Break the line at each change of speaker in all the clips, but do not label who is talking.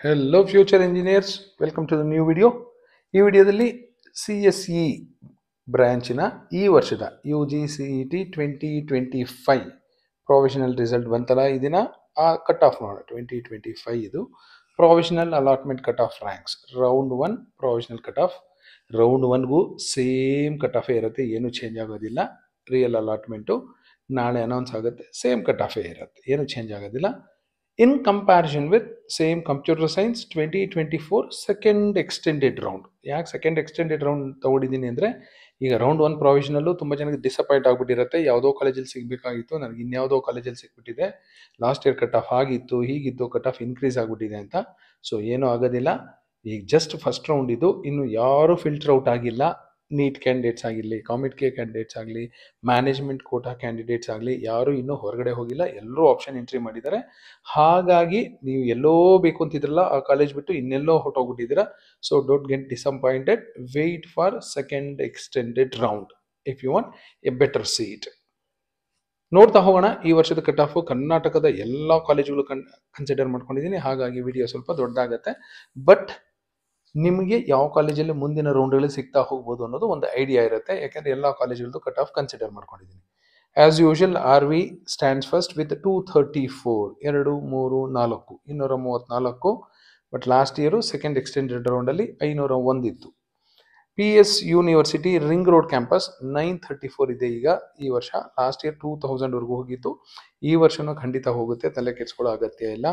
Hello future engineers, welcome to the new video. ಈ ವಿಡಿಯೋದಲ್ಲಿ CSE ಬ್ರಾಂಚಿನ ಈ ವರ್ಷದ UGCET 2025 ಪ್ರೊವಿಷನಲ್ ರಿಸಲ್ಟ್ ಬಂತಲ್ಲ ಈ ದಿನ ಆ ಕಟ್ ಆಫ್ ನೋಡೋಣ. 2025 ಇದು provisional allotment cut off ranks round 1 provisional cut off. Round 1ಗೂ ಸೇಮ್ ಕಟ್ ಆಫೇ ಇರುತ್ತೆ, ಏನು ಚೇಂಜ್ ಆಗೋದಿಲ್ಲ. ರಿಯಲ್ ಅಲಾಟ್ಮೆಂಟು ನಾಳೆ ಅನೌನ್ಸ್ ಆಗುತ್ತೆ, ಸೇಮ್ ಕಟ್ ಆಫೇ ಇರುತ್ತೆ, ಏನು ಚೇಂಜ್ ಆಗೋದಿಲ್ಲ. In comparison with same computer science 2024 second extended round. ಯಾಕೆ ಸೆಕೆಂಡ್ ಎಕ್ಸ್ಟೆಂಡೆಡ್ ರೌಂಡ್ ತಗೊಂಡಿದ್ದೀನಿ ಅಂದರೆ, ಈಗ ರೌಂಡ್ 1 ಪ್ರೊವಿಷನಲ್ಲು ತುಂಬ ಜನಕ್ಕೆ ಡಿಸಪಾಯಿಂಟ್ ಆಗಿಬಿಟ್ಟಿರುತ್ತೆ. ಯಾವುದೋ ಕಾಲೇಜಲ್ಲಿ ಸಿಗಬೇಕಾಗಿತ್ತು, ನನಗೆ ಇನ್ಯಾವುದೋ ಕಾಲೇಜಲ್ಲಿ ಸಿಕ್ಬಿಟ್ಟಿದೆ, ಲಾಸ್ಟ್ ಇಯರ್ ಕಟ್ ಆಫ್ ಆಗಿತ್ತು, ಹೀಗಿತ್ತು, ಕಟ್ ಆಫ್ ಇನ್ಕ್ರೀಸ್ ಆಗಿಬಿಟ್ಟಿದೆ ಅಂತ. ಸೊ ಏನೂ ಆಗೋದಿಲ್ಲ, ಈಗ ಜಸ್ಟ್ ಫಸ್ಟ್ ರೌಂಡ್ ಇದು, ಇನ್ನು ಯಾರೂ ಫಿಲ್ಟರ್ ಔಟ್ ಆಗಿಲ್ಲ. ನೀಟ್ ಕ್ಯಾಂಡಿಡೇಟ್ಸ್ ಆಗಿರಲಿ, ಕಾಮಿಡ್ ಕೆ ಕ್ಯಾಂಡಿಡೇಟ್ಸ್ ಆಗಲಿ, ಮ್ಯಾನೇಜ್ಮೆಂಟ್ ಕೋಟಾ ಕ್ಯಾಂಡಿಡೇಟ್ಸ್ ಆಗಲಿ, ಯಾರೂ ಇನ್ನೂ ಹೊರಗಡೆ ಹೋಗಿಲ್ಲ, ಎಲ್ಲರೂ ಆಪ್ಷನ್ ಎಂಟ್ರಿ ಮಾಡಿದ್ದಾರೆ. ಹಾಗಾಗಿ ನೀವು ಎಲ್ಲೋ ಬೇಕು ಅಂತಿದ್ರಲ್ಲ ಆ ಕಾಲೇಜ್ ಬಿಟ್ಟು ಇನ್ನೆಲ್ಲೋ ಹೊರಟೋಗ್ಬಿಟ್ಟಿದ್ದೀರಾ. So don't get disappointed, wait for second extended round if you want a better seat. ನೋಡ್ತಾ ಹೋಗೋಣ. ಈ ವರ್ಷದ ಕಟ್ ಆಫ್ ಕರ್ನಾಟಕದ ಎಲ್ಲ ಕಾಲೇಜುಗಳು ಕನ್ಸಿಡರ್ ಮಾಡ್ಕೊಂಡಿದ್ದೀನಿ, ಹಾಗಾಗಿ ವಿಡಿಯೋ ಸ್ವಲ್ಪ ದೊಡ್ಡದಾಗತ್ತೆ. ಬಟ್ ನಿಮಗೆ ಯಾವ ಕಾಲೇಜಲ್ಲಿ ಮುಂದಿನ ರೌಂಡ್ಗಳಲ್ಲಿ ಸಿಗ್ತಾ ಹೋಗ್ಬೋದು ಅನ್ನೋದು ಒಂದು ಐಡಿಯಾ ಇರುತ್ತೆ, ಯಾಕೆಂದರೆ ಎಲ್ಲ ಕಾಲೇಜುಗಳದ್ದು ಕಟ್ ಆಫ್ ಕನ್ಸಿಡರ್ ಮಾಡ್ಕೊಂಡಿದ್ದೀನಿ. As usual RV stands first with 234, 2, 3, 4, 234. But last year second extended ರೌಂಡಲ್ಲಿ 501 ಇತ್ತು. PS university ring road campus 934 ಇದೆ ಈಗ ಈ ವರ್ಷ. ಲಾಸ್ಟ್ ಇಯರ್ 2000ವರೆಗೂ ಹೋಗಿತ್ತು, ಈ ವರ್ಷನೂ ಖಂಡಿತ ಹೋಗುತ್ತೆ, ತಲೆ ಕೆಡಿಸ್ಕೊಳ್ಳೋ ಅಗತ್ಯ ಇಲ್ಲ.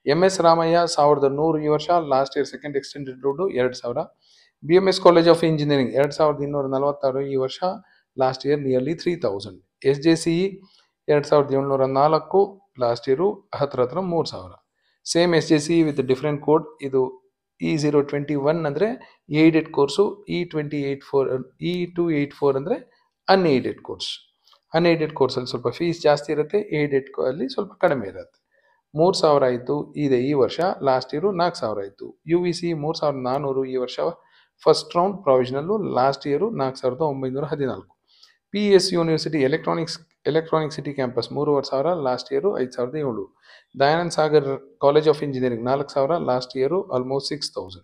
MS ರಾಮಯ್ಯ 1100 ಈ ವರ್ಷ, last year second extended road 2000. BMS college of engineering 2246 ಈ ವರ್ಷ, last year nearly 3000. SJCE 2704, last year ಹತ್ರ 3000. Same SJCE with different code. ಇದು E021 ಅಂದರೆ ಏಡೆಡ್ ಕೋರ್ಸು, E284 ಅಂದರೆ ಅನ್ಏಡೆಡ್ ಕೋರ್ಸ್. ಅನ್ಏಡೆಡ್ ಕೋರ್ಸಲ್ಲಿ ಸ್ವಲ್ಪ ಫೀಸ್ ಜಾಸ್ತಿ ಇರುತ್ತೆ, ಏಡೆಡ್ ಅಲ್ಲಿ ಸ್ವಲ್ಪ ಕಡಿಮೆ ಇರುತ್ತೆ. 3000 ಆಯಿತು ಇದೆ ಈ ವರ್ಷ, ಲಾಸ್ಟ್ ಇಯರು 4000 ಆಯಿತು. UVC 3400 ಈ ವರ್ಷ ಫಸ್ಟ್ ರೌಂಡ್ ಪ್ರಾವಿಷನಲ್ಲು, last year 4914. PS university electronic city campus 3500, last year 5700. Dayanand Sagar college of engineering 4000, last year almost 6000.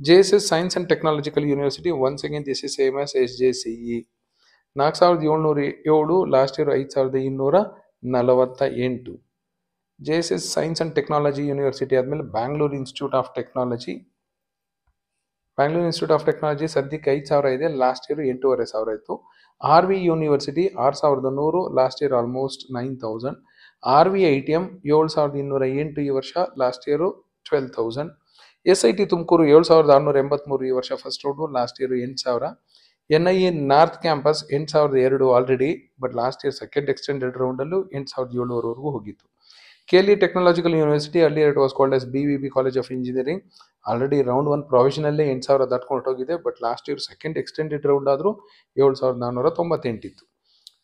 JSS science and technological university once again this is same as SJCE 4707, last year 5248. JSS science and technology university ಆದಮೇಲೆ Bangalore institute of technology ಸದ್ಯಕ್ಕೆ 5000 ಇದೆ, last year 8500 ಇತ್ತು. RV university 6100, last year almost 9000. RV ITM 7208 ಈ ವರ್ಷ, last year 12000. SIT Tumakuru 7683 ಈ ವರ್ಷ first round, last year 8000. NIA north campus 8002 already, but last year second extended ರೌಂಡಲ್ಲೂ 8700ವರೆಗೂ ಹೋಗಿತ್ತು. KLE technological university, earlier it was called as BVB college of engineering, already round 1 ಪ್ರಾವಿಷನಲ್ಲೇ 8000 ದಾಟ್ಕೊಂಡು ಹೋಗಿದೆ, but last year second extended round ಆದರೂ 7498 ಇತ್ತು.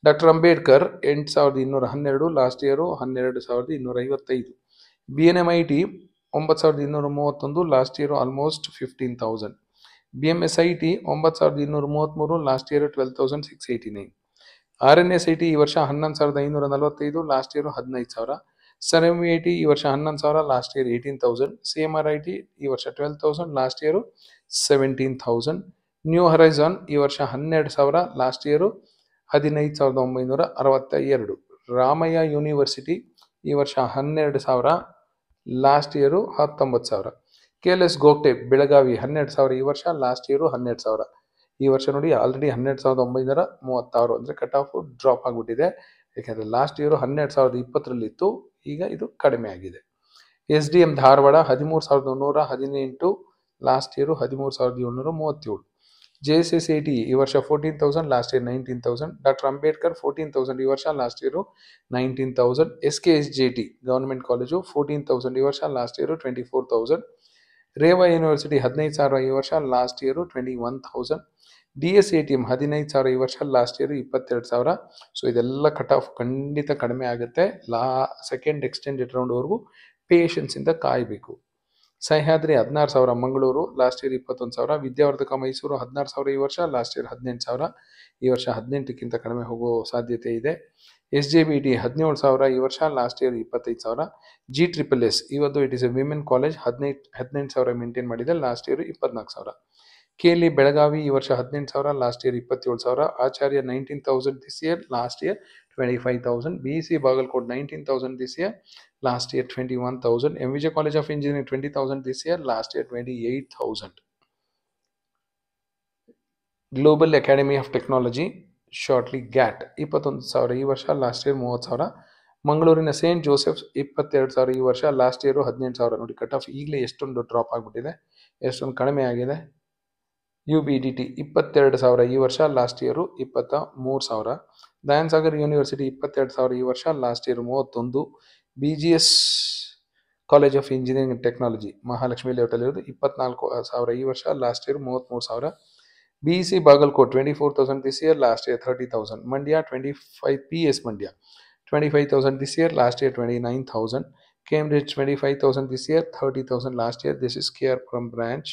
Doctor Ambedkar 8212, last year 12255. BNMIT 9231, last year almost 15000. BMSIT 9233, last year 12689. RNSIT ಈ ವರ್ಷ 11545, last year 15000. SERENITY ಈ ವರ್ಷ 11000, last year 18000. CMRIT ಈ ವರ್ಷ 12000, ಲಾಸ್ಟ್ ಇಯರು 17000. ನ್ಯೂ ಹರೈಝಾನ್ ಈ ವರ್ಷ 12000, ಲಾಸ್ಟ್ ಇಯರು 15962. ರಾಮಯ್ಯ ಯೂನಿವರ್ಸಿಟಿ ಈ ವರ್ಷ 12000, ಲಾಸ್ಟ್ ಇಯರು 19000. KLS ಗೋಗ್ಟೆ ಬೆಳಗಾವಿ 12000 ಈ ವರ್ಷ, ಲಾಸ್ಟ್ ಇಯರು 12000. ಈ ವರ್ಷ ನೋಡಿ ಆಲ್ರೆಡಿ 12936 ಅಂದರೆ ಕಟ್ ಆಫ್ ಡ್ರಾಪ್ ಆಗಿಬಿಟ್ಟಿದೆ, ಯಾಕೆಂದರೆ ಲಾಸ್ಟ್ ಇಯರು 12020 ಈಗ ಇದು ಕಡಿಮೆ ಆಗಿದೆ. SDM Dharwad 13118, last year 13737. JSSAT ಈ ವರ್ಷ 14000, ಲಾಸ್ಟ್ ಇಯರ್ 19000. ಡಾಕ್ಟರ್ ಅಂಬೇಡ್ಕರ್ 14000 ಈ ವರ್ಷ, last year 19000. SKSJT government college 14000 ಈ ವರ್ಷ, ಲಾಸ್ಟ್ ಇಯರು 24000. ರೇವಾ ಯೂನಿವರ್ಸಿಟಿ 15000 ಈ ವರ್ಷ, ಲಾಸ್ಟ್ ಇಯರು 21000. DSATM 15000 ಈ ವರ್ಷ, ಲಾಸ್ಟ್ ಇಯರು 22000. ಸೊ ಇದೆಲ್ಲ ಕಟ್ ಆಫ್ ಖಂಡಿತ ಕಡಿಮೆ ಆಗುತ್ತೆ. ಸೆಕೆಂಡ್ ಎಕ್ಸ್ಟೆಂಡೆಡ್ ರೌಂಡ್ವರೆಗೂ ಪೇಷನ್ಸಿಂದ ಕಾಯಬೇಕು. Sahyadri 16,000 Mangaluru, last year 21,000. ವಿದ್ಯಾವರ್ಧಕ ಮೈಸೂರು 16,000 ಈ ವರ್ಷ, ಲಾಸ್ಟ್ ಇಯರ್ 18,000. ಈ ವರ್ಷ 18ಕ್ಕಿಂತ ಕಡಿಮೆ ಹೋಗೋ ಸಾಧ್ಯತೆ ಇದೆ. SJBT 17,000 ಈ ವರ್ಷ, ಲಾಸ್ಟ್ ಇಯರ್ 25,000. GSSS ಇವತ್ತು it is A women college 18,000 maintain ಮಾಡಿದೆ, ಲಾಸ್ಟ್ ಇಯರ್ 24,000. KLE ಬೆಳಗಾವಿ ಈ ವರ್ಷ 18,000, last year 27,000. Acharya 19,000 this year, last year 25,000. BEC Bagalkot 19,000 this year, last year 21,000. MVJ College of Engineering 20,000 this year, last year 28,000. Global Academy of Technology shortly GAT 21,000 ಈ ವರ್ಷ, last year 30,000. ಮಂಗಳೂರಿನ Saint Joseph's 22,000 ಈ ವರ್ಷ, last year 18,000. ನೋಡಿ cut off ಈಗಲೇ ಎಷ್ಟೊಂದು drop ಆಗಿಬಿಟ್ಟಿದೆ, ಎಷ್ಟೊಂದು ಕಡಿಮೆ ಆಗಿದೆ. UBDT 22,000 ಈ ವರ್ಷ, last year 23,000. Dayan Sagar university 22,000 ಈ ವರ್ಷ, last year 31. BGS college of engineering and technology Mahalakshmi ಲೇಔಟಲ್ಲಿರೋದು 24,000 ಈ ವರ್ಷ, last year 33,000. BEC Bagalkot 24,000 this year, last year 30,000. Mandya 25 PS Mandya 25,000 this year, last year 29,000. Cambridge 25,000 this year, 30,000 last year. This is KR branch.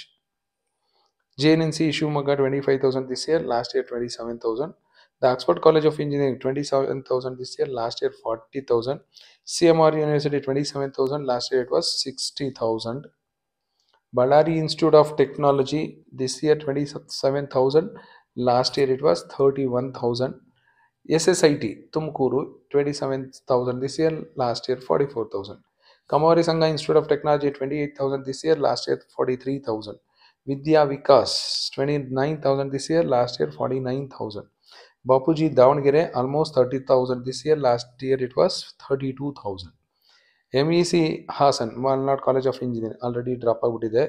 JNNC Shumaga 25,000 this year, last year 27,000. The Oxford College of Engineering 27,000 this year, last year 40,000. CMR University 27,000, last year it was 60,000. Ballari Institute of Technology this year 27,000, last year it was 31,000. SSIT Tumkuru 27,000 this year, last year 44,000. Kamari Sangha Institute of Technology 28,000 this year, last year 43,000. Vidya Vikas 29,000 this year, last year 49,000. Bapuji Davangere almost 30,000 this year, last year it was 32,000. MEC Hassan Malnad College of Engineering already drop ಆಗ್ಬಿಟ್ಟಿದೆ,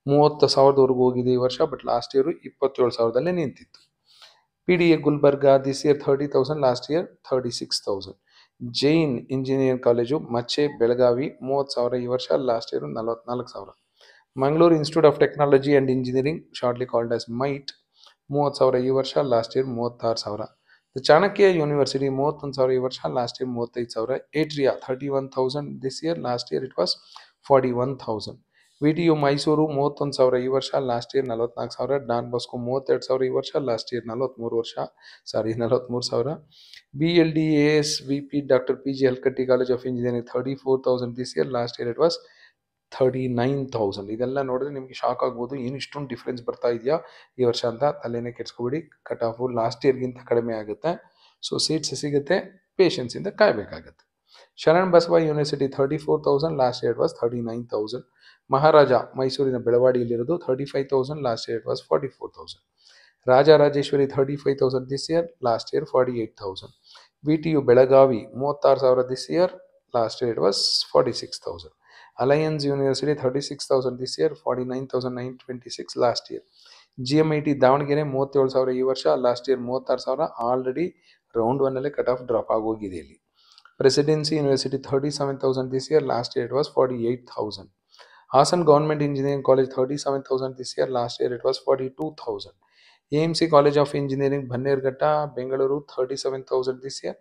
30,000 ವರೆಗೂ ಹೋಗಿದೆ ಈ ವರ್ಷ, but last year 27,000 ನಿಂತಿತ್ತು. PDA Gulbarga this year 30,000, last year 36,000. Jain Engineering College Mache Belagavi 30,000 ಈ ವರ್ಷ, last year 44,000. Mangalore Institute of Technology and Engineering shortly called as MITE 30,000 ಈ ವರ್ಷ, last year 36,000. The Chanakya University 31,000 ಈ ವರ್ಷ, last year 35,000. Atria 31,000 this year, last year it was 41,000. VTU Mysuru 31,000 ಈ ವರ್ಷ, last year 44,000. Don Bosco 32,000 ಈ ವರ್ಷ, last year 43,000. BLDAS VP Dr. PG Halkatti College of Engineering 34,000 this year, last year it was 39,000. ಇದೆಲ್ಲ ನೋಡಿದ್ರೆ ನಿಮಗೆ shock ಆಗ್ಬೋದು, ಏನು ಇಷ್ಟೊಂದು ಡಿಫ್ರೆನ್ಸ್ ಬರ್ತಾ ಇದೆಯಾ ಈ ವರ್ಷ ಅಂತ. ತಲೆನೇ ಕೆಡ್ಸ್ಕೊಬೇಡಿ, ಕಟ್ ಆಫು ಲಾಸ್ಟ್ ಇಯರ್ಗಿಂತ ಕಡಿಮೆ ಆಗುತ್ತೆ. ಸೊ ಸೀಟ್ಸ್ ಸಿಗುತ್ತೆ, ಪೇಷನ್ಸಿಂದ ಕಾಯಬೇಕಾಗುತ್ತೆ. Sharan Basava university 34,000, last year was 39,000. Maharaja ಮೈಸೂರಿನ ಬೆಳವಾಡಿಯಲ್ಲಿರೋದು 35,000, last year was 44,000. Rajarajeshwari 35,000 this year, last year 48,000. VTU Belagavi 36,000 this year, last year it was 46,000. Alliance University 36,000 this year, 49,926 last year. GMIT Davanagere 37,000 ಈ ವರ್ಷ, ಲಾಸ್ಟ್ ಇಯರ್ 36,000. ಆಲ್ರೆಡಿ ರೌಂಡ್ 1 ಅಲ್ಲೇ cut off drop ಆಗೋಗಿದೆ ಇಲ್ಲಿ. Presidency university 37,000 this year, last year it was 48,000. Hassan Government Engineering College 37,000 this year, last year it was 42,000. AMC College of Engineering Bannerghatta Bengaluru 37,000 this year,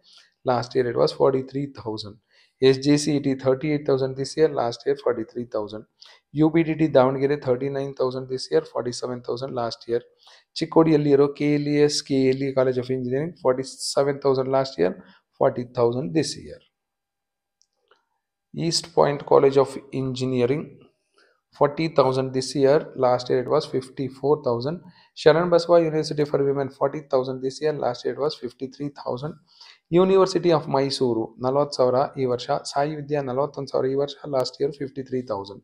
last year it was 43,000. SJCET 38,000 this year, last year 43,000. UBDT Davangere 39,000 this year, 47,000 last year. Chikkodiyalliro KLES KLE College of Engineering 47,000 last year, 40,000 this year. East Point College of Engineering 40,000 this year, last year it was 54,000. Sharan Baswa University for Women 40,000 this year, last year it was 53,000. University of Mysuru 40,000 ಈ ವರ್ಷ, ಸಾಯಿ ವಿದ್ಯಾ 41,000 ಈ ವರ್ಷ, last year 53,000.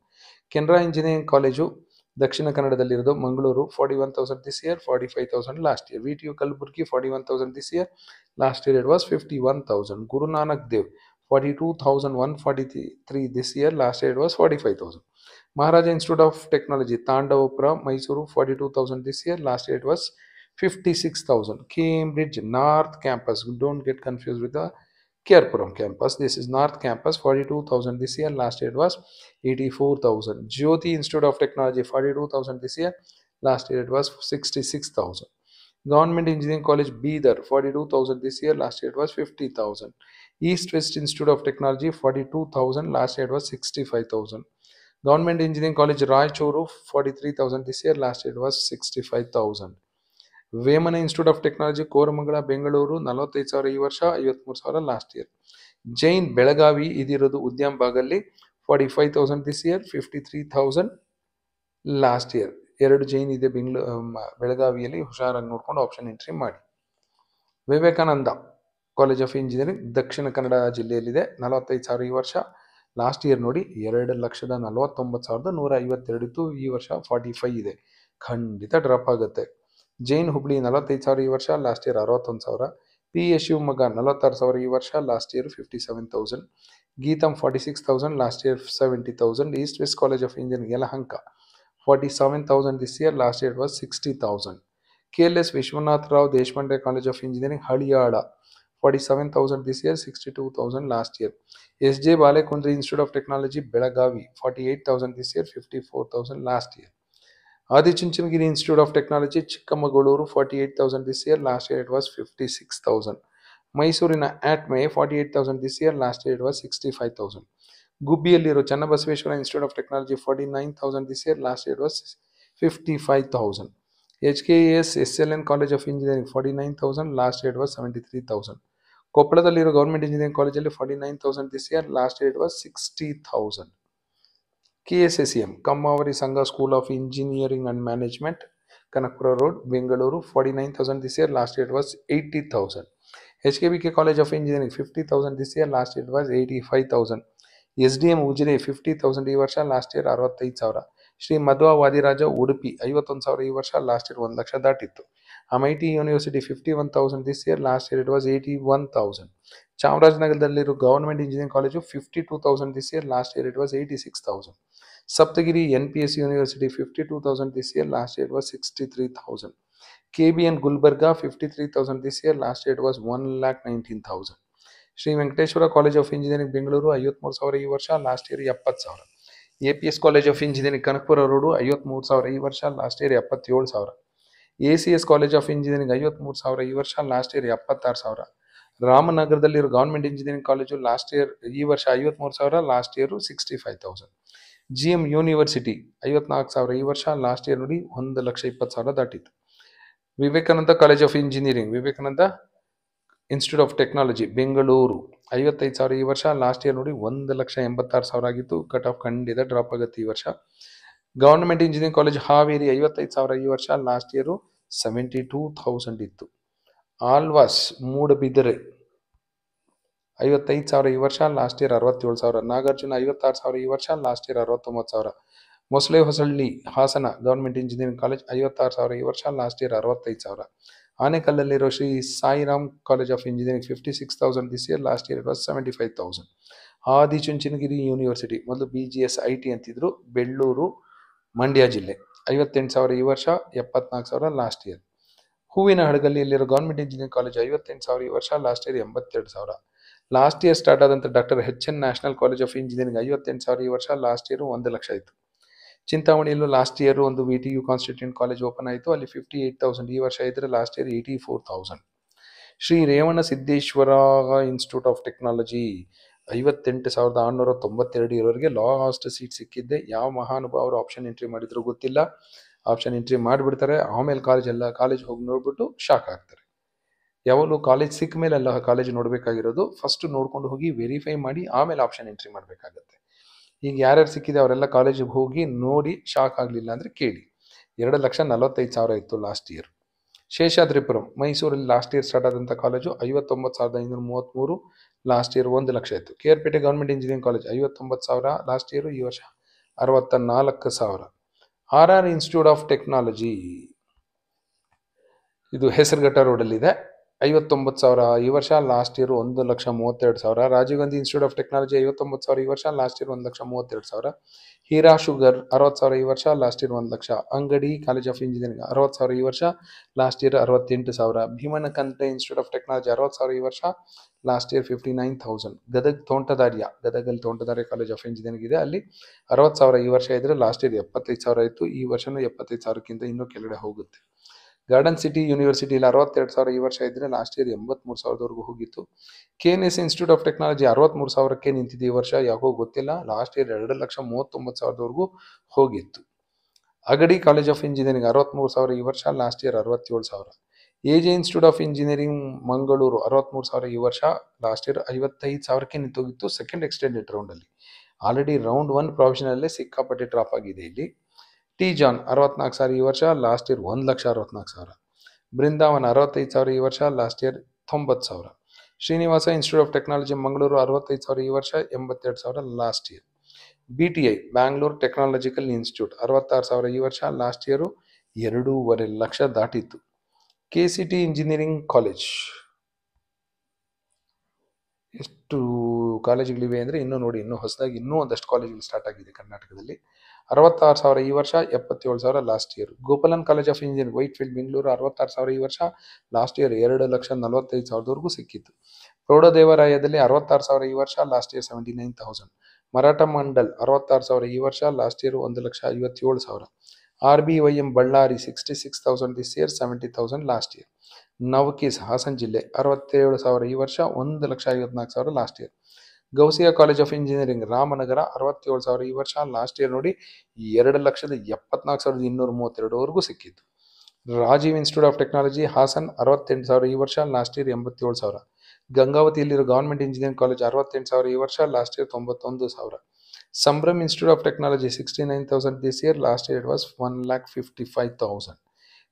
Canara engineering college ದಕ್ಷಿಣ ಕನ್ನಡದಲ್ಲಿರೋದು Mangaluru 41,000 this year, 45,000 last year. VTU Kalaburgi 41,000 this year, last year it was 51,000. Guru Nanak Dev 42,143 this year, last year it was 45,000. Maharaja Institute of Technology Tandavapura Mysuru 42,000 this year, last year it was 56,000. Cambridge North Campus, don't get confused with the Kerpuram campus, this is North Campus 42,000 this year, last year it was 84,000. Jyoti Institute of Technology 42,000 this year, last year it was 66,000. Government Engineering College Bidar 42,000 this year, last year it was 50,000. East West Institute of Technology 42,000, last year it was 65,000. Government Engineering College Raichuru 43,000 this year, last year it was 65,000. Vemana institute of technology Koramangala Bengaluru 45,000 ಈ ವರ್ಷ, 53,000 last year. Jain Belagavi ಇದಿರೋದು ಉದ್ಯಮ್ ಬಾಗಲ್ಲಿ 45,000 this year, 53,000 last year. ಎರಡು ಜೈನ್ ಇದೆ ಬೆಳಗಾವಿಯಲ್ಲಿ, ಹುಷಾರಾಗಿ ನೋಡ್ಕೊಂಡು option entry ಮಾಡಿ. Vivekananda college of engineering Dakshina Kannada ಜಿಲ್ಲೆಯಲ್ಲಿದೆ, 45,000 ಈ ವರ್ಷ, ಲಾಸ್ಟ್ ಇಯರ್ ನೋಡಿ 2,49,152 ಇತ್ತು, ಈ ವರ್ಷ 45 ಇದೆ, ಖಂಡಿತ ಡ್ರಾಪ್ ಆಗುತ್ತೆ. ಜೈನ್ ಹುಬ್ಳಿ 45,000 ಈ ವರ್ಷ, ಲಾಸ್ಟ್ ಇಯರ್ 61,000. PS ಶಿವಮೊಗ್ಗ 46,000 ಈ ವರ್ಷ, last year 57,000. Gitam 46,000, last year 70,000. East West college of engineering Yelahanka 47,000 this year, last year it was 60,000. KLS Vishwanath Rao Deshpande College of Engineering Haliyada 47,000 this year, 62,000 last year. SJ Balekundri Institute of Technology Belagavi 48,000 this year, 54,000 last year. Adi Chunchanagiri Institute of Technology Chikkamagoluru 48,000 this year, last year it was 56,000. Mysurina Atme 48,000 this year, last year it was 65,000. ಗುಬ್ಬಿಯಲ್ಲಿರೋ Channabasaveshwara institute of technology 49,000 this year, last year was 55,000. HKS SLN college of engineering 49,000, last year was 73,000. ಕೊಪ್ಪಳದಲ್ಲಿರೋ government engineering ಕಾಲೇಜಲ್ಲಿ 49,000 this year, last year was 60,000. KSSEM Kammavari Sangha school of engineering and management Kanakapura road Bengaluru 49,000 this year, last year was 80,000. HKBK college of engineering 50,000 this year, last year was 85,000. SDM Ujire 50,000 ಈ ವರ್ಷ, last year 65,000. Shri Madhva Vadiraja Udupi 51,000 ಈ ವರ್ಷ, last year 1 lakh ದಾಟಿತ್ತು. MIT university 51,000 this year, last year it was 81,000. ಚಾಮರಾಜನಗರದಲ್ಲಿರೋ government engineering college 52,000 this year, last year it was 86,000. Saptagiri NPS university 52,000 this year, last year was 63,000. KBN Gulbarga 53,000 this year, last year it was 1,19,000. Shri Venkateshwara college of engineering Bengaluru 53,000 ಈ ವರ್ಷ, last year 70,000. APS college of engineering Kanakapura road 53,000 ಈ ವರ್ಷ, last year 77,000. ACS college of engineering 53,000 ಈ ವರ್ಷ, last year 76,000. ರಾಮನಗರದಲ್ಲಿರೋ government engineering college last year ಈ ವರ್ಷ 53,000, last year 65,000. GM university 54,000 ಈ ವರ್ಷ, ಲಾಸ್ಟ್ ಇಯರ್ ನೋಡಿ 1,20,000 ದಾಟಿತ್ತು. Vivekananda college of engineering Vivekananda institute of technology Bengaluru 55,000 ಈ ವರ್ಷ, ಲಾಸ್ಟ್ ಇಯರ್ ನೋಡಿ 1,86,000 ಆಗಿತ್ತು, ಕಟ್ ಆಫ್ ಖಂಡಿತ ಡ್ರಾಪ್ ಆಗುತ್ತೆ ಈ ವರ್ಷ. ಗವರ್ಮೆಂಟ್ ಇಂಜಿನಿಯರಿಂಗ್ ಕಾಲೇಜ್ ಹಾವೇರಿ 55,000 ಈ ವರ್ಷ, ಲಾಸ್ಟ್ ಇಯರ್ 72,000 ಇತ್ತು. ಆಲ್ವಾಸ್ ಮೂಡಬಿದರೆ 55,000 ಈ ವರ್ಷ, ಲಾಸ್ಟ್ ಇಯರ್ 67,000. ನಾಗಾರ್ಜುನ 56,000 ಈ ವರ್ಷ, last year 69,000. Mosale Hosalli Hassan government engineering college 56,000 ಈ ವರ್ಷ, ಲಾಸ್ಟ್ ಇಯರ್ 65,000. ಆನೇಕಲ್ಲಲ್ಲಿರೋ Shri Sairam college of engineering 56,000 this year, last year it was 75,000. Adichunchanagiri university ಮೊದಲು BGS IT ಅಂತಿದ್ರು, ಬೆಳ್ಳೂರು ಮಂಡ್ಯ ಜಿಲ್ಲೆ 58,000 ಈ ವರ್ಷ, 74,000 ಲಾಸ್ಟ್ ಇಯರ್. ಹೂವಿನ ಹಡಗಲ್ಲಿರೋ ಗವರ್ಮೆಂಟ್ ಇಂಜಿನಿಯರಿಂಗ್ ಕಾಲೇಜ್ 58,000 ಈ ವರ್ಷ, last year 82,000. Last year start ಆದಂಥ doctor HN national college of engineering 58,000 ಈ ವರ್ಷ, ಲಾಸ್ಟ್ ಇಯರ್ 1 ಲಕ್ಷ ಇತ್ತು. ಚಿಂತಾಮಣಿಯಲ್ಲೂ ಲಾಸ್ಟ್ ಇಯರ್ ಒಂದು VTU ಕಾನ್ಸ್ಟಿಟ್ಯೂಂಟ್ ಕಾಲೇಜ್ ಓಪನ್ ಆಯಿತು, ಅಲ್ಲಿ 58,000 ಈ ವರ್ಷ ಇದ್ರೆ, last year 84,000. Shri Revana Siddeshwara institute of technology 58,692 ಇರೋರಿಗೆ ಲಾಸ್ಟ್ ಸೀಟ್ ಸಿಕ್ಕಿದ್ದೆ. ಯಾವ ಮಹಾನುಭಾವರು ಆಪ್ಷನ್ ಎಂಟ್ರಿ ಮಾಡಿದ್ರು ಗೊತ್ತಿಲ್ಲ, ಆಪ್ಷನ್ ಎಂಟ್ರಿ ಮಾಡಿಬಿಡ್ತಾರೆ, ಆಮೇಲೆ ಕಾಲೇಜ್ ಹೋಗಿ ನೋಡ್ಬಿಟ್ಟು ಶಾಕ್ ಆಗ್ತಾರೆ. ಯಾವಾಗಲೂ ಕಾಲೇಜ್ ಸಿಕ್ಕ ಮೇಲೆ ಅಲ್ಲ ಕಾಲೇಜ್ ನೋಡಬೇಕಾಗಿರೋದು, ಫಸ್ಟ್ ನೋಡ್ಕೊಂಡು ಹೋಗಿ ವೆರಿಫೈ ಮಾಡಿ ಆಮೇಲೆ ಆಪ್ಷನ್ ಎಂಟ್ರಿ ಮಾಡಬೇಕಾಗತ್ತೆ. ಈಗ ಯಾರ್ಯಾರು ಸಿಕ್ಕಿದೆ ಅವರೆಲ್ಲ ಕಾಲೇಜಿಗೆ ಹೋಗಿ ನೋಡಿ ಶಾಕ್ ಆಗಲಿಲ್ಲ ಅಂದರೆ ಕೇಳಿ. 2,45,000 ಇತ್ತು ಲಾಸ್ಟ್ ಇಯರ್. ಶೇಷಾದ್ರಿಪುರಂ ಮೈಸೂರಲ್ಲಿ ಲಾಸ್ಟ್ ಇಯರ್ ಸ್ಟಾರ್ಟ್ ಆದಂಥ ಕಾಲೇಜು 59,533, ಲಾಸ್ಟ್ ಇಯರ್ 1 ಲಕ್ಷ ಇತ್ತು. KRಪೇಟೆ government engineering college 59,000 last year, ಈ ವರ್ಷ 64,000. RR ಇನ್ಸ್ಟಿಟ್ಯೂಟ್ ಆಫ್ ಟೆಕ್ನಾಲಜಿ ಇದು ಹೆಸರುಘಟ್ಟ ರೋಡಲ್ಲಿದೆ, 59,000 ಈ ವರ್ಷ, last year 1,32,000. Rajiv Gandhi institute of technology 59,000 ಈ ವರ್ಷ, ಲಾಸ್ಟ್ ಇಯರ್ 1,32,000. ಹೀರಾ ಶುಗರ್ 60,000 ಈ ವರ್ಷ, ಲಾಸ್ಟ್ ಇಯರ್ 1 ಲಕ್ಷ. ಅಂಗಡಿ ಕಾಲೇಜ್ ಆಫ್ ಇಂಜಿನಿಯರಿಂಗ್ 60,000 ಈ ವರ್ಷ, last year 68,000. Bheemanakante institute of technology 60,000 ಈ ವರ್ಷ, ಲಾಸ್ಟ್ ಇಯರ್ 59,000. ಗದಗ್ ಗದಗಲ್ಲಿ ತೋಂಟದಾರ್ಯ ಕಾಲೇಜ್ ಆಫ್ ಇಂಜಿನಿಯರಿಂಗ್ ಇದೆ, ಅಲ್ಲಿ 60,000 ಈ ವರ್ಷ ಇದ್ರೆ, ಲಾಸ್ಟ್ ಇಯರ್ 75,000 ಇತ್ತು, ಈ ವರ್ಷನೂ 75,000ಕ್ಕಿಂತ ಇನ್ನೂ ಕೆಳಗಡೆ ಹೋಗುತ್ತೆ. ಗಾರ್ಡನ್ ಸಿಟಿ ಯೂನಿವರ್ಸಿಟಿಯಲ್ಲಿ 62,000 ಈ ವರ್ಷ ಇದ್ದರೆ ಲಾಸ್ಟ್ ಇಯರ್ 83,000ವರೆಗೂ ಹೋಗಿತ್ತು. KNS ಇನ್ಸ್ಟಿಟ್ಯೂಟ್ ಆಫ್ ಟೆಕ್ನಾಲಜಿ 63,000ಕ್ಕೆ ನಿಂತಿದೆ ಈ ವರ್ಷ, ಯಾಕೋ ಗೊತ್ತಿಲ್ಲ. ಲಾಸ್ಟ್ ಇಯರ್ 2,39,000ವರೆಗೂ ಹೋಗಿತ್ತು. ಅಗಡಿ ಕಾಲೇಜ್ ಆಫ್ ಇಂಜಿನಿಯರಿಂಗ್ 63,000 ಈ ವರ್ಷ, last year 67,000. AJ institute of engineering Mangaluru 63,000 ಈ ವರ್ಷ, ಲಾಸ್ಟ್ ಇಯರ್ 55,000ಕ್ಕೆ ನಿಂತೋಗಿತ್ತು ಸೆಕೆಂಡ್ ಎಕ್ಸ್ಟೆಂಡೆಡ್ ರೌಂಡಲ್ಲಿ. ಆಲ್ರೆಡಿ ರೌಂಡ್ 1 ಪ್ರೊಫೆಷನಲ್ಲೇ ಸಿಕ್ಕಾಪಟ್ಟೆ ಡ್ರಾಪ್ ಆಗಿದೆ ಇಲ್ಲಿ. ಟಿ ಜಾನ್ 64,000 ಈ ವರ್ಷ, ಲಾಸ್ಟ್ ಇಯರ್ 1,64,000. ಬೃಂದಾವನ್ 65,000 ಈ ವರ್ಷ, last year 90,000. Srinivasa institute of technology Mangaluru 65,000 ಈ ವರ್ಷ, 82,000 last year. BTI Bangalore technological institute 66,000 ಈ ವರ್ಷ, ಲಾಸ್ಟ್ ಇಯರು 2.5 ಲಕ್ಷ ದಾಟಿತ್ತು. KCT ಇಂಜಿನಿಯರಿಂಗ್ ಕಾಲೇಜ್ ಎಷ್ಟು ಕಾಲೇಜುಗಳಿವೆ ಅಂದರೆ ಇನ್ನೂ ನೋಡಿ, ಇನ್ನೂ ಹೊಸದಾಗಿ ಇನ್ನೂ ಒಂದಷ್ಟು ಕಾಲೇಜುಗಳು ಸ್ಟಾರ್ಟ್ ಆಗಿದೆ ಕರ್ನಾಟಕದಲ್ಲಿ. 66,000 ಈ ವರ್ಷ, 77,000 last year. Gopalan college of engineering white field Bengaluru 66,000 ಈ ವರ್ಷ, ಲಾಸ್ಟ್ ಇಯರ್ 2,45,000ವರೆಗೂ ಸಿಕ್ಕಿತ್ತು. ಪ್ರೌಢದೇವರಾಯದಲ್ಲಿ 66,000 ಈ ವರ್ಷ, ಲಾಸ್ಟ್ ಇಯರ್ 79,000. ಮರಾಠ ಮಂಡಲ್ 66,000 ಈ ವರ್ಷ, last year 1,57,000. RBYM Ballari 66,000 this year, 70,000 last year. Navkis Hassan ಜಿಲ್ಲೆ 67,000 ಈ ವರ್ಷ, 1,54,000 last year. Ghousia college of engineering Ramanagara 67,000 ಈ ವರ್ಷ, ಲಾಸ್ಟ್ ಇಯರ್ ನೋಡಿ 2,74,232ವರೆಗೂ ಸಿಕ್ಕಿತ್ತು. Rajeev institute of technology Hassan 68,000 ಈ ವರ್ಷ, ಲಾಸ್ಟ್ ಇಯರ್ 87,000. ಗಂಗಾವತಿಯಲ್ಲಿರೋ ಗವರ್ಮೆಂಟ್ ಇಂಜಿನಿಯರಿಂಗ್ ಕಾಲೇಜ್ 68,000 ಈ ವರ್ಷ, last year 91,000. Sambhram institute of technology 69,000 this year, last year it was 1,55,000.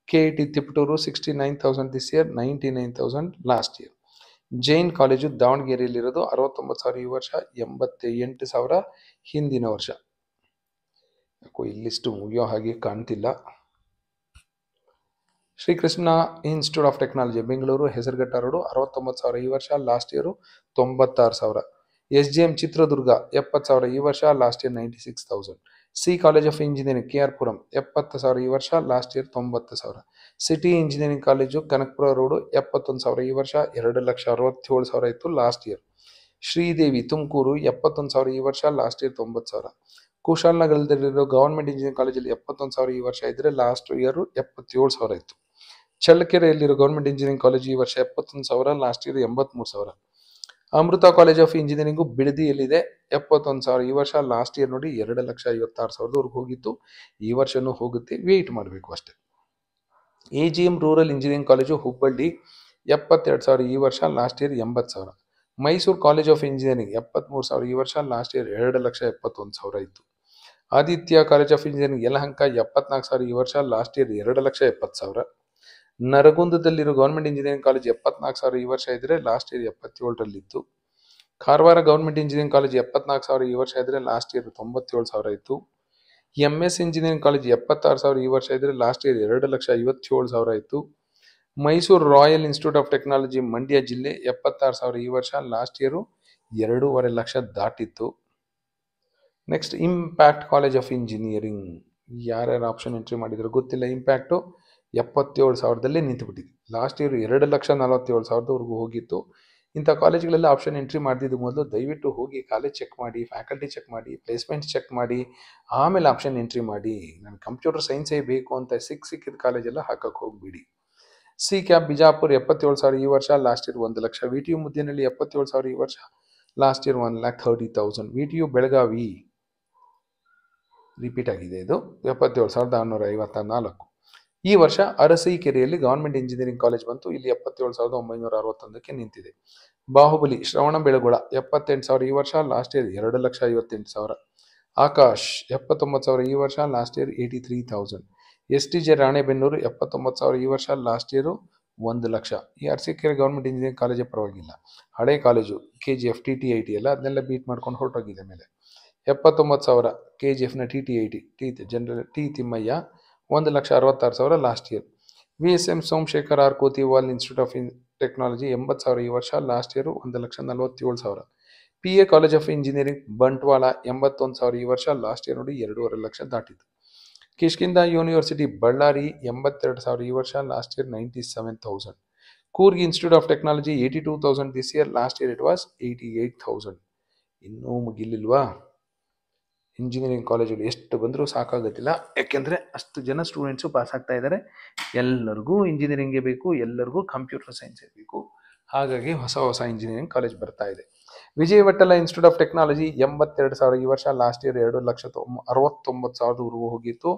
KIT Tiptur 69,000 this year, 99,000 last year. Jain college ದಾವಣಗೆರೆಯಲ್ಲಿರೋದು 69,000 ಈ ವರ್ಷ, 88,000 ಹಿಂದಿನ ವರ್ಷ. ಯಾಕೋ ಇಲ್ಲಿಷ್ಟು ಮುಗಿಯೋ ಹಾಗೆ ಕಾಣ್ತಿಲ್ಲ. Srikrishna institute of technology Bengaluru Hesaraghatta road 69,000 ಈ ವರ್ಷ, ಲಾಸ್ಟ್ ಇಯರು 96,000. SJM ಚಿತ್ರದುರ್ಗ 70,000 ಈ ವರ್ಷ, last year 96,000. C college of engineering KR Puram 70,000 ಈ ವರ್ಷ, last year 90,000. City engineering college Kanakapura road 71,000 ಈ ವರ್ಷ, 2,67,000 ಇತ್ತು ಲಾಸ್ಟ್ ಇಯರ್. ಶ್ರೀದೇವಿ ತುಮಕೂರು 71,000 ಈ ವರ್ಷ, ಲಾಸ್ಟ್ ಇಯರ್ 90,000. ಕುಶಾಲನಗರದಲ್ಲಿರೋ ಗವರ್ಮೆಂಟ್ ಇಂಜಿನಿಯರಿಂಗ್ ಕಾಲೇಜಲ್ಲಿ 71,000 ಈ ವರ್ಷ ಇದ್ರೆ, ಲಾಸ್ಟ್ ಇಯರ್ 77,000 ಇತ್ತು. ಚಳ್ಳಕೆರೆಯಲ್ಲಿರೋ ಗವರ್ಮೆಂಟ್ ಇಂಜಿನಿಯರಿಂಗ್ ಕಾಲೇಜ್ ಈ ವರ್ಷ 71,000, last year 83,000. Amrita college of engineering ಬಿಡದಿಯಲ್ಲಿದೆ 71,000 ಈ ವರ್ಷ, ಲಾಸ್ಟ್ ಇಯರ್ ನೋಡಿ 2,56,000ವರೆಗೂ ಹೋಗಿತ್ತು. ಈ ವರ್ಷನೂ ಹೋಗುತ್ತೆ, ವೇಟ್ ಮಾಡಬೇಕು ಅಷ್ಟೇ. AGM rural engineering college Hubballi 72,000 ಈ ವರ್ಷ, last year 80,000. Mysuru college of engineering 73,000 ಈ ವರ್ಷ, ಲಾಸ್ಟ್ ಇಯರ್ 2,71,000 ಇತ್ತು. Aditya college of engineering Yelahanka 74,000 ಈ ವರ್ಷ, ಲಾಸ್ಟ್ ಇಯರ್ 2,70,000. ನರಗುಂದದಲ್ಲಿರೋ ಗವರ್ಮೆಂಟ್ ಇಂಜಿನಿಯರಿಂಗ್ ಕಾಲೇಜ್ 74,000 ಈ ವರ್ಷ ಇದ್ರೆ, ಲಾಸ್ಟ್ ಇಯರ್ 77ರಲ್ಲಿತ್ತು. ಕಾರವಾರ ಗವರ್ಮೆಂಟ್ ಇಂಜಿನಿಯರಿಂಗ್ ಕಾಲೇಜ್ 74,000 ಈ ವರ್ಷ ಇದ್ರೆ, ಲಾಸ್ಟ್ ಇಯರ್ 97,000 ಇತ್ತು. MS ಇಂಜಿನಿಯರಿಂಗ್ ಕಾಲೇಜ್ 76,000 ಈ ವರ್ಷ ಇದ್ರೆ, ಲಾಸ್ಟ್ ಇಯರ್ 2,57,000 ಇತ್ತು. Mysuru royal institute of technology Mandya ಜಿಲ್ಲೆ 76,000 ಈ ವರ್ಷ, ಲಾಸ್ಟ್ ಇಯರು 2.5 ಲಕ್ಷ ದಾಟಿತ್ತು. Next impact college of engineering, ಯಾರ್ಯಾರು ಆಪ್ಷನ್ ಎಂಟ್ರಿ ಮಾಡಿದ್ರು ಗೊತ್ತಿಲ್ಲ. ಇಂಪ್ಯಾಕ್ಟು 77,000ದಲ್ಲೇ ನಿಂತುಬಿಟ್ಟಿದೆ. ಲಾಸ್ಟ್ ಇಯರ್ 2,47,000ವರೆಗೂ ಹೋಗಿತ್ತು. ಇಂಥ ಕಾಲೇಜ್ಗಳೆಲ್ಲ ಆಪ್ಷನ್ ಎಂಟ್ರಿ ಮಾಡಿದ್ದು ಮೊದಲು ದಯವಿಟ್ಟು ಹೋಗಿ ಕಾಲೇಜ್ ಚೆಕ್ ಮಾಡಿ, ಫ್ಯಾಕಲ್ಟಿ ಚೆಕ್ ಮಾಡಿ, ಪ್ಲೇಸ್ಮೆಂಟ್ಸ್ ಚೆಕ್ ಮಾಡಿ, ಆಮೇಲೆ ಆಪ್ಷನ್ ಎಂಟ್ರಿ ಮಾಡಿ. ನನಗೆ ಕಂಪ್ಯೂಟರ್ ಸೈನ್ಸೇ ಬೇಕು ಅಂತ ಸಿಕ್ಕಿದ ಕಾಲೇಜೆಲ್ಲ ಹಾಕಕ್ಕೆ ಹೋಗ್ಬಿಡಿ. ಸಿ ಕ್ಯಾಪ್ ಬಿಜಾಪುರ್ 77,000 ಈ ವರ್ಷ, last year 1 lakh. VTU Muddenahalli 77,000 ಈ ವರ್ಷ, last year 1,30,000. VTU Belagavi repeat ಆಗಿದೆ, ಇದು 77,454. ಈ ವರ್ಷ ಅರಸೀಕೆರೆಯಲ್ಲಿ ಗವರ್ಮೆಂಟ್ ಇಂಜಿನಿಯರಿಂಗ್ ಕಾಲೇಜ್ ಬಂತು, ಇಲ್ಲಿ 77,961ಕ್ಕೆ ನಿಂತಿದೆ. ಬಾಹುಬಲಿ ಶ್ರವಣಬೆಳಗೊಳ 78,000 ಈ ವರ್ಷ, ಲಾಸ್ಟ್ ಇಯರ್ 2,58,000. ಆಕಾಶ್ 79,000 ಈ ವರ್ಷ, ಲಾಸ್ಟ್ ಇಯರ್ 83,000. STJ ರಾಣೆಬೆನ್ನೂರು 79,000 ಈ ವರ್ಷ, ಲಾಸ್ಟ್ ಇಯರು 1 ಲಕ್ಷ. ಈ ಅರಸೀಕೆರೆ ಗವರ್ಮೆಂಟ್ ಇಂಜಿನಿಯರಿಂಗ್ ಕಾಲೇಜೇ ಪರವಾಗಿಲ್ಲ, ಹಳೆ ಕಾಲೇಜು KGF TTIT ಎಲ್ಲ ಅದನ್ನೆಲ್ಲ ಬೀಟ್ ಮಾಡ್ಕೊಂಡು ಹೊರಟೋಗಿದೆ ಮೇಲೆ. 79,000 KGFನ TTIT general T Thimmaiah 1,66,000 last year. VSM Somashekhar R Kothiwale institute of technology 80,000 ಈ ವರ್ಷ, last year 1,47,000. PA college of engineering Bantwal 81,000 ಈ ವರ್ಷ, ಲಾಸ್ಟ್ ಇಯರ್ ನೋಡಿ 2.5 ಲಕ್ಷ ದಾಟಿತು. ಕಿಷ್ಕಿಂಧ ಯೂನಿವರ್ಸಿಟಿ ಬಳ್ಳಾರಿ 82,000 ಈ ವರ್ಷ, last year 97,000. Coorg institute of technology 82,000 this year, last year it was 88,000. ಇನ್ನೂ ಮುಗಿಲಿಲ್ವಾ? ಇಂಜಿನಿಯರಿಂಗ್ ಕಾಲೇಜಲ್ಲಿ ಎಷ್ಟು ಬಂದರೂ ಸಾಕಾಗೋದಿಲ್ಲ, ಯಾಕೆಂದರೆ ಅಷ್ಟು ಜನ ಸ್ಟೂಡೆಂಟ್ಸು ಪಾಸ್ ಆಗ್ತಾ ಇದ್ದಾರೆ. ಎಲ್ಲರಿಗೂ ಇಂಜಿನಿಯರಿಂಗೇ ಬೇಕು, ಎಲ್ಲರಿಗೂ ಕಂಪ್ಯೂಟರ್ ಸೈನ್ಸೇ ಬೇಕು. ಹಾಗಾಗಿ ಹೊಸ ಹೊಸ ಇಂಜಿನಿಯರಿಂಗ್ ಕಾಲೇಜ್ ಬರ್ತಾ ಇದೆ. ವಿಜಯವಟ್ಟಲ ಇನ್ಸ್ಟಿಟ್ಯೂಟ್ ಆಫ್ ಟೆಕ್ನಾಲಜಿ 82,000 ಈ ವರ್ಷ. ಲಾಸ್ಟ್ ಇಯರ್ 2,69,000ವರೆಗೂ ಹೋಗಿತ್ತು.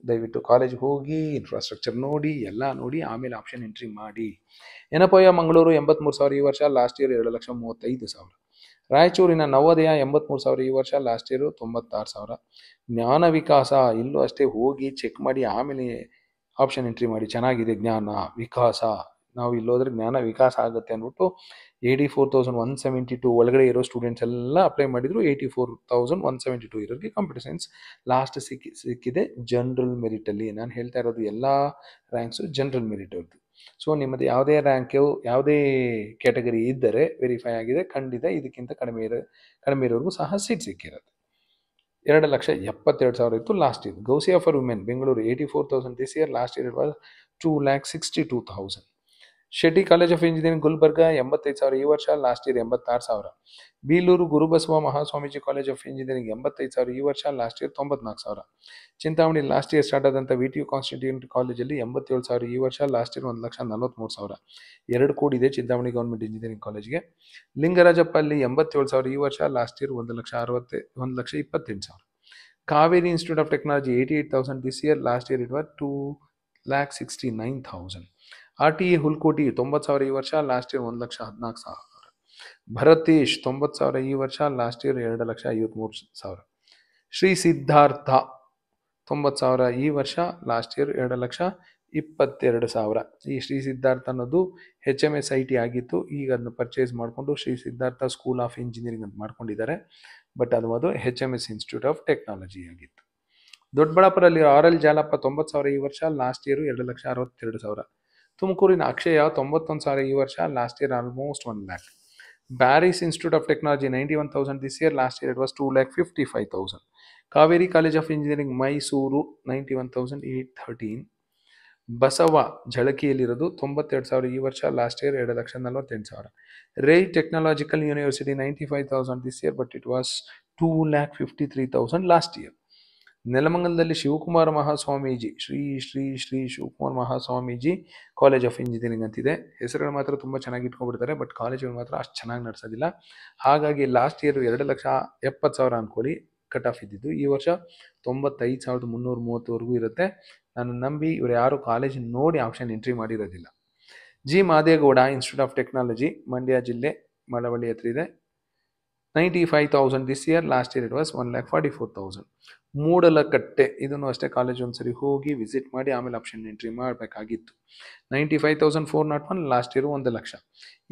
ದಯವಿಟ್ಟು ಕಾಲೇಜ್ಗೆ ಹೋಗಿ ಇನ್ಫ್ರಾಸ್ಟ್ರಕ್ಚರ್ ನೋಡಿ, ಎಲ್ಲ ನೋಡಿ, ಆಮೇಲೆ ಆಪ್ಷನ್ ಎಂಟ್ರಿ ಮಾಡಿ. ಯನಪೋಯ ಮಂಗಳೂರು 83,000 ಈ ವರ್ಷ. Last year 2,35,000. ರಾಯಚೂರಿನ ನವೋದಯ 83,000 ಈ ವರ್ಷ. Last year 96,000. ಜ್ಞಾನ ವಿಕಾಸ ಇಲ್ಲೂ ಅಷ್ಟೇ, ಹೋಗಿ ಚೆಕ್ ಮಾಡಿ ಆಮೇಲೆ ಆಪ್ಷನ್ ಎಂಟ್ರಿ ಮಾಡಿ. ಚೆನ್ನಾಗಿದೆ ಜ್ಞಾನ ವಿಕಾಸ. ನಾವು ಇಲ್ಲೋದ್ರೆ ಜ್ಞಾನ ವಿಕಾಸ ಆಗುತ್ತೆ ಅಂದ್ಬಿಟ್ಟು 84,172 ಒಳಗಡೆ ಇರೋ ಸ್ಟೂಡೆಂಟ್ಸ್ ಎಲ್ಲ ಅಪ್ಲೈ ಮಾಡಿದ್ರು. 84,172 ಇರೋರಿಗೆ ಕಂಪ್ಯೂಟರ್ ಸೈನ್ಸ್ ಲಾಸ್ಟ್ ಸಿಕ್ಕಿದೆ ಜನರಲ್ ಮೆರಿಟಲ್ಲಿ. ನಾನು ಹೇಳ್ತಾ ಇರೋದು ಎಲ್ಲ ರ್ಯಾಂಕ್ಸು ಜನರಲ್ ಮೆರಿಟ್ ಅವ್ರದ್ದು. ಸೊ ನಿಮ್ಮದು ಯಾವುದೇ ರ್ಯಾಂಕು ಯಾವುದೇ ಕ್ಯಾಟಗರಿ ಇದ್ದರೆ ವೆರಿಫೈ ಆಗಿದೆ, ಖಂಡಿತ ಇದಕ್ಕಿಂತ ಕಡಿಮೆ ಇರೋರಿಗೂ ಸಹ ಸೀಟ್ ಸಿಕ್ಕಿರುತ್ತೆ. 2,72,000 ಇತ್ತು last year. Ghousia for women Bengaluru 84,000 this year. Last year it was 2,62,000. Shetty college of engineering Gulbarga 85,000 ಈ ವರ್ಷ. Last year 86,000. Bilur Gurubasava Mahaswamiji college of engineering 85,000 ಈ ವರ್ಷ. Last year 94,000. Chintamani last year start ಆದಂಥ VTU ಕಾನ್ಸ್ಟಿಟ್ಯೂಂಟ್ ಕಾಲೇಜಲ್ಲಿ 87,000 ಈ ವರ್ಷ. Last year 1,43,000. 2 ಕೋಟಿ ಇದೆ ಚಿಂತಾಮಣಿ ಗೌರ್ಮೆಂಟ್ ಇಂಜಿನಿಯರಿಂಗ್ ಕಾಲೇಜ್ಗೆ. ಲಿಂಗರಾಜಪ್ಪ ಅಲ್ಲಿ 87,000 ಈ ವರ್ಷ. Last year 1,28,000. Kaveri institute of technology 88,000 this year. Last year it was 2,69,000. RTE Hulkoti 90,000 ಈ ವರ್ಷ. Last year 1,14,000. ಭರತೇಶ್ 90,000 ಈ ವರ್ಷ. Last year 2,53,000. ಶ್ರೀ ಸಿದ್ಧಾರ್ಥ 90,000 ಈ ವರ್ಷ. Last year 2,22,000. ಈ ಶ್ರೀ ಸಿದ್ಧಾರ್ಥ ಅನ್ನೋದು HMS IT ಆಗಿತ್ತು. ಈಗ ಅದನ್ನು ಪರ್ಚೇಸ್ ಮಾಡಿಕೊಂಡು Shri Siddhartha school of engineering ಅಂತ ಮಾಡ್ಕೊಂಡಿದ್ದಾರೆ. ಬಟ್ ಅದು HMS ಇನ್ಸ್ಟಿಟ್ಯೂಟ್ ಆಫ್ ಟೆಕ್ನಾಲಜಿ ಆಗಿತ್ತು. ದೊಡ್ಡಬಳ್ಳಾಪುರಲ್ಲಿ RL ಜಾಲಪ್ಪ 90,000 ಈ ವರ್ಷ. Last year 2,62,000. ತುಮಕೂರಿನ ಅಕ್ಷಯ 91,000 ಈ ವರ್ಷ. Last year almost 1 lakh. Bearys institute of technology 91,000 this year. Last year it was 2,55,000. Kaveri college of engineering Mysuru 91,813. Basava ಝಳಕಿಯಲ್ಲಿರೋದು 92,000 ಈ ವರ್ಷ. Last year 2,48,000. Rai technological university 95,000 this year, but it was 2,53,000 last year. ನೆಲಮಂಗಲದಲ್ಲಿ Shivakumara Mahaswamiji Shri Shri Shri Shivakumara Mahaswamiji college of engineering ಅಂತಿದೆ. ಹೆಸರುಗಳು ಮಾತ್ರ ತುಂಬ ಚೆನ್ನಾಗಿ ಇಟ್ಕೊಂಡ್ಬಿಡ್ತಾರೆ, ಬಟ್ ಕಾಲೇಜುಗಳು ಮಾತ್ರ ಅಷ್ಟು ಚೆನ್ನಾಗಿ ನಡೆಸೋದಿಲ್ಲ. ಹಾಗಾಗಿ ಲಾಸ್ಟ್ ಇಯರ್ 2,70,000 ಅಂದ್ಕೊಳ್ಳಿ ಕಟ್ ಆಫ್ ಇದ್ದಿದ್ದು. ಈ ವರ್ಷ 95,330ವರೆಗೂ ಇರುತ್ತೆ. ನಾನು ನಂಬಿ ಇವರು ಯಾರು ಕಾಲೇಜ್ ನೋಡಿ ಆಪ್ಷನ್ ಎಂಟ್ರಿ ಮಾಡಿರೋದಿಲ್ಲ. G Madegowda institute of technology Mandya ಜಿಲ್ಲೆ ಮಳವಳ್ಳಿ ಹತ್ರ ಇದೆ. 95,000 this year. Last year it was 1,44,000. Mudalakatte ಇದನ್ನು ಅಷ್ಟೇ ಕಾಲೇಜ್ ಒಂದ್ಸರಿ ಹೋಗಿ ವಿಸಿಟ್ ಮಾಡಿ ಆಮೇಲೆ ಆಪ್ಷನ್ ಎಂಟ್ರಿ ಮಾಡಬೇಕಾಗಿತ್ತು. 95,401. Last year 1,00,000.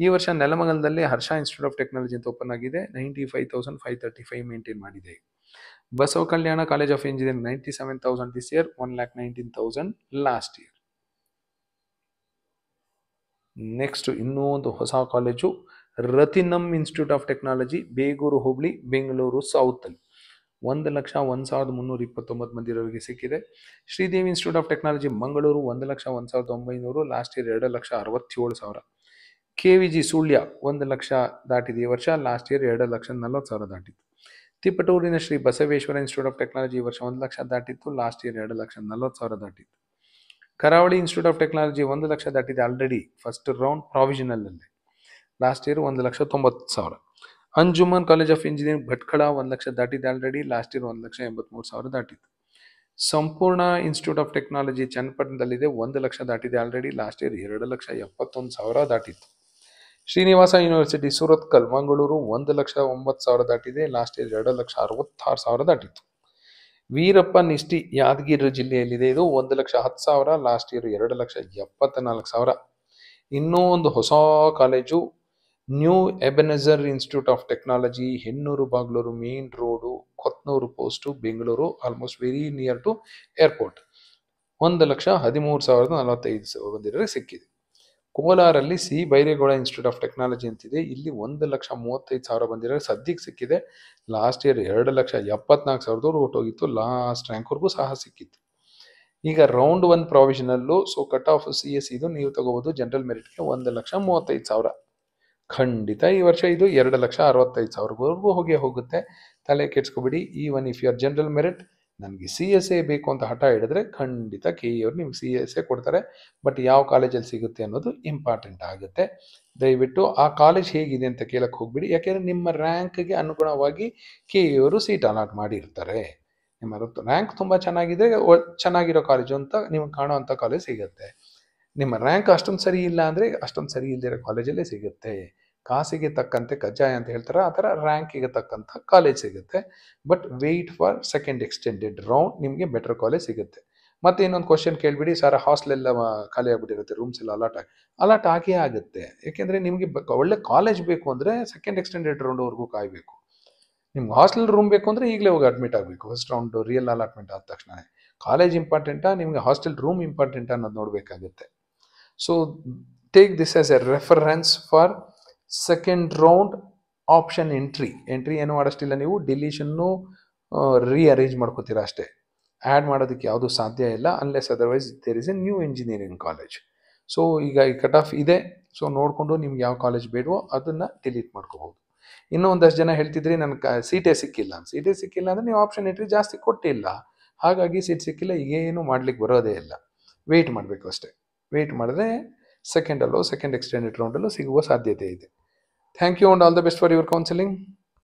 ಈ ವರ್ಷ ನೆಲಮಂಗಲದಲ್ಲಿ ಹರ್ಷ ಇನ್ಸ್ಟಿಟ್ಯೂಟ್ ಆಫ್ ಟೆಕ್ನಾಲಜಿ ಅಂತ ಓಪನ್ ಆಗಿದೆ. 95,535 ಮೇಂಟೈನ್ ಮಾಡಿದೆ. Basava Kalyana college of engineering 97,000 this year. 1,19,000 last year. Next ಇನ್ನೂ ಒಂದು ಹೊಸ college Rathinam institute of technology Begur ಹೋಬಳಿ ಬೆಂಗಳೂರು ಸೌತಲ್ಲಿ 1,01,329 ಮಂದಿ ಇರೋರಿಗೆ ಸಿಕ್ಕಿದೆ. Sridevi institute of technology Mangaluru 1,01,900. Last year 2,67,000. KVG Sullia 1,00,000 ದಾಟಿದೆ ಈ ವರ್ಷ. ಲಾಸ್ಟ್ ಇಯರ್ 2,40,000 ದಾಟಿತ್ತು. ತಿಪಟೂರಿನ Shri Basaveshwara institute of technology ಈ ವರ್ಷ 1,00,000 ದಾಟಿತ್ತು. Last year 2,40,000 ದಾಟಿತ್ತು. ಕರಾವಳಿ ಇನ್ಸ್ಟಿಟ್ಯೂಟ್ ಆಫ್ ಟೆಕ್ನಾಲಜಿ 1,00,000 ದಾಟಿದೆ ಆಲ್ರೆಡಿ ಫಸ್ಟ್ ರೌಂಡ್ ಪ್ರಾವಿಷನಲ್ ಅಲ್ಲಿ. Last year 1,90,000. Anjuman college of engineering Bhatkal 1,00,000 ದಾಟಿದೆ ಆಲ್ರೆಡಿ. Last year 1,83,000 ದಾಟಿತ್ತು. ಸಂಪೂರ್ಣ ಇನ್ಸ್ಟಿಟ್ಯೂಟ್ ಆಫ್ ಟೆಕ್ನಾಲಜಿ ಚನ್ನಪಟ್ಟಣದಲ್ಲಿದೆ. 1,00,000 ದಾಟಿದೆ ಆಲ್ರೆಡಿ. ಲಾಸ್ಟ್ ಇಯರ್ 2,71,000 ದಾಟಿತ್ತು. ಶ್ರೀನಿವಾಸ ಯೂನಿವರ್ಸಿಟಿ ಸುರತ್ಕಲ್ ಮಂಗಳೂರು 1,09,000 ದಾಟಿದೆ. ಲಾಸ್ಟ್ ಇಯರ್ 2,66,000 ದಾಟಿತ್ತು. ವೀರಪ್ಪ ನಿಷ್ಠಿ ಯಾದಗಿರಿ ಜಿಲ್ಲೆಯಲ್ಲಿದೆ. ಇದು 1,10,000. Last year 2,74,000. ಇನ್ನೂ ಒಂದು ಹೊಸ college new Ebenezer institute of technology Hennur Bagalur main road Kothanur post Bengaluru, almost very near to airport. 1,13,045 ಬಂದಿರೋರಿಗೆ ಸಿಕ್ಕಿದೆ. ಕೋಲಾರಲ್ಲಿ C Byregowda institute of technology ಅಂತಿದೆ. ಇಲ್ಲಿ 1,35,000 ಬಂದಿರೋ ಸದ್ಯಕ್ಕೆ ಸಿಕ್ಕಿದೆ. ಲಾಸ್ಟ್ ಇಯರ್ 2,74,000 ಹೊರಟೋಗಿತ್ತು. ಲಾಸ್ಟ್ ರ್ಯಾಂಕ್ವರೆಗೂ ಸಹ ಸಿಕ್ಕಿತ್ತು. ಈಗ ರೌಂಡ್ 1 ಪ್ರಾವಿಷನಲ್ಲು. ಸೊ ಕಟ್ ಆಫ್ CS ಇದು ನೀವು ತಗೋಬಹುದು ಜನರಲ್ ಮೆರಿಟ್ಗೆ 1,35,000. ಖಂಡಿತ ಈ ವರ್ಷ ಇದು 2,65,000ವರೆಗೂ ಹೋಗುತ್ತೆ. ತಲೆ ಕೆಡ್ಸ್ಕೊಬಿಡಿ. Even if you are general merit, ನನಗೆ CSA ಬೇಕು ಅಂತ ಹಠ ಹಿಡಿದ್ರೆ ಖಂಡಿತ KE ಅವರು ನಿಮ್ಗೆ CSA ಕೊಡ್ತಾರೆ. ಬಟ್ ಯಾವ ಕಾಲೇಜಲ್ಲಿ ಸಿಗುತ್ತೆ ಅನ್ನೋದು ಇಂಪಾರ್ಟೆಂಟ್ ಆಗುತ್ತೆ. ದಯವಿಟ್ಟು ಆ ಕಾಲೇಜ್ ಹೇಗಿದೆ ಅಂತ ಕೇಳಕ್ಕೆ ಹೋಗ್ಬಿಡಿ. ಯಾಕೆಂದರೆ ನಿಮ್ಮ ರ್ಯಾಂಕ್ಗೆ ಅನುಗುಣವಾಗಿ KE ಅವರು ಸೀಟ್ ಅಲಾಟ್ ಮಾಡಿರ್ತಾರೆ. ನಿಮ್ಮ ರ್ಯಾಂಕ್ ತುಂಬ ಚೆನ್ನಾಗಿದೆ, ಚೆನ್ನಾಗಿರೋ ಕಾಲೇಜು ಅಂತ ನಿಮ್ಗೆ ಕಾಣೋವಂಥ ಕಾಲೇಜ್ ಸಿಗುತ್ತೆ. ನಿಮ್ಮ ರ್ಯಾಂಕ್ ಅಷ್ಟೊಂದು ಸರಿ ಇಲ್ಲ ಅಂದರೆ ಅಷ್ಟೊಂದು ಸರಿ ಇಲ್ಲದಿರೋ ಕಾಲೇಜಲ್ಲೇ ಸಿಗುತ್ತೆ. ಕಾಸಿಗೆ ತಕ್ಕಂತೆ ಕಜ್ಜಾಯ ಅಂತ ಹೇಳ್ತಾರೆ, ಆ ಥರ ರ್ಯಾಂಕಿಗೆ ತಕ್ಕಂಥ ಕಾಲೇಜ್ ಸಿಗುತ್ತೆ. But wait for second extended round, ನಿಮಗೆ ಬೆಟರ್ ಕಾಲೇಜ್ ಸಿಗುತ್ತೆ. ಮತ್ತೆ ಇನ್ನೊಂದು ಕ್ವಶನ್ ಕೇಳಿಬಿಡಿ, ಸರ್ ಹಾಸ್ಟೆಲ್ ಎಲ್ಲ ಖಾಲಿ ಆಗಿಬಿಟ್ಟಿರುತ್ತೆ, ರೂಮ್ಸ್ ಎಲ್ಲ ಅಲಾಟ್ ಆಗೇ ಆಗುತ್ತೆ. ಯಾಕೆಂದರೆ ನಿಮಗೆ ಒಳ್ಳೆ ಕಾಲೇಜ್ ಬೇಕು ಅಂದರೆ ಸೆಕೆಂಡ್ ಎಕ್ಸ್ಟೆಂಡೆಡ್ ರೌಂಡ್ವರೆಗೂ ಕಾಯಬೇಕು. ನಿಮ್ಗೆ ಹಾಸ್ಟೆಲ್ ರೂಮ್ ಬೇಕು ಅಂದರೆ ಈಗಲೇ ಹೋಗಿ ಅಡ್ಮಿಟ್ ಆಗಬೇಕು. ಫಸ್ಟ್ ರೌಂಡು ರಿಯಲ್ ಅಲಾಟ್ಮೆಂಟ್ ಆದ ತಕ್ಷಣ ಕಾಲೇಜ್ ಇಂಪಾರ್ಟೆಂಟಾ ನಿಮಗೆ ಹಾಸ್ಟೆಲ್ ರೂಮ್ ಇಂಪಾರ್ಟೆಂಟಾ ಅನ್ನೋದು ನೋಡಬೇಕಾಗುತ್ತೆ. So take this as a reference for second round option entry ಏನು ಮಾಡೋಷ್ಟಿಲ್ಲ. ನೀವು ಡಿಲೀಷನ್ನು ರೀಅರೇಂಜ್ ಮಾಡ್ಕೋತೀರಾ ಅಷ್ಟೇ. ಆ್ಯಡ್ ಮಾಡೋದಕ್ಕೆ ಯಾವುದು ಸಾಧ್ಯ ಇಲ್ಲ unless otherwise there is a new engineering college. So ಈಗ ಈ ಕಟ್ ಆಫ್ ಇದೆ. ಸೊ ನೋಡಿಕೊಂಡು ನಿಮ್ಗೆ ಯಾವ ಕಾಲೇಜ್ ಬೇಡವೋ ಅದನ್ನು ಡಿಲೀಟ್ ಮಾಡ್ಕೋಬೋದು. ಇನ್ನೂ ಒಂದಷ್ಟು ಜನ ಹೇಳ್ತಿದ್ರಿ ನನಗೆ ಸೀಟೇ ಸಿಕ್ಕಿಲ್ಲ ಅಂದರೆ ನೀವು ಆಪ್ಷನ್ ಎಂಟ್ರಿ ಜಾಸ್ತಿ ಕೊಟ್ಟಿಲ್ಲ, ಹಾಗಾಗಿ ಸೀಟ್ ಸಿಕ್ಕಿಲ್ಲ, ಏನು ಮಾಡ್ಲಿಕ್ಕೆ ಬರೋದೇ ಇಲ್ಲ. ವೆಯ್ಟ್ ಮಾಡಬೇಕು ಅಷ್ಟೇ. ವೆಯ್ಟ್ ಮಾಡಿದ್ರೆ ಸೆಕೆಂಡ್ ಎಕ್ಸ್ಟೆಂಡೆಡ್ ರೌಂಡಲ್ಲೂ ಸಿಗುವ ಸಾಧ್ಯತೆ ಇದೆ. Thank you and all the best for your counselling.